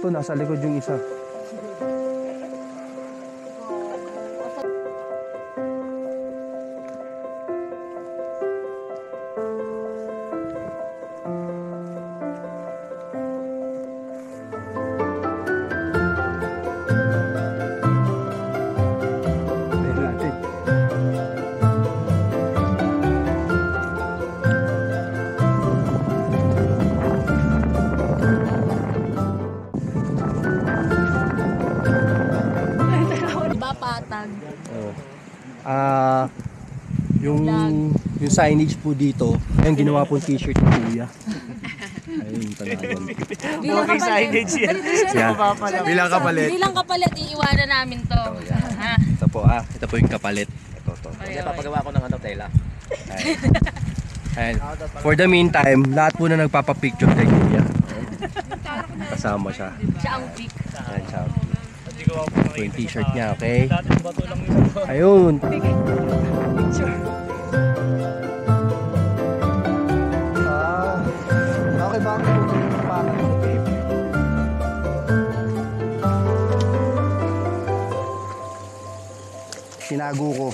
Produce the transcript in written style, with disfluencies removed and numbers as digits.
to, nasa likod yung isa. Yung signage po dito, ayun, ginawa po t-shirt ni Kuya. Ayun, talagang. Bilang kapalit. Bilang kapalit. Bilang kapalit, iiwanan namin to. Ito po, ito po yung kapalit. Ito. Papagawa ko ng ano, tela. And for the meantime, lahat po na nagpapapicture kay Kuya. Kasama siya. Siya ang pick. Ayan siya. Ito yung t-shirt niya, okay? Ayun. Okay ba ang puto yung pangalan ng tape? Tinago ko.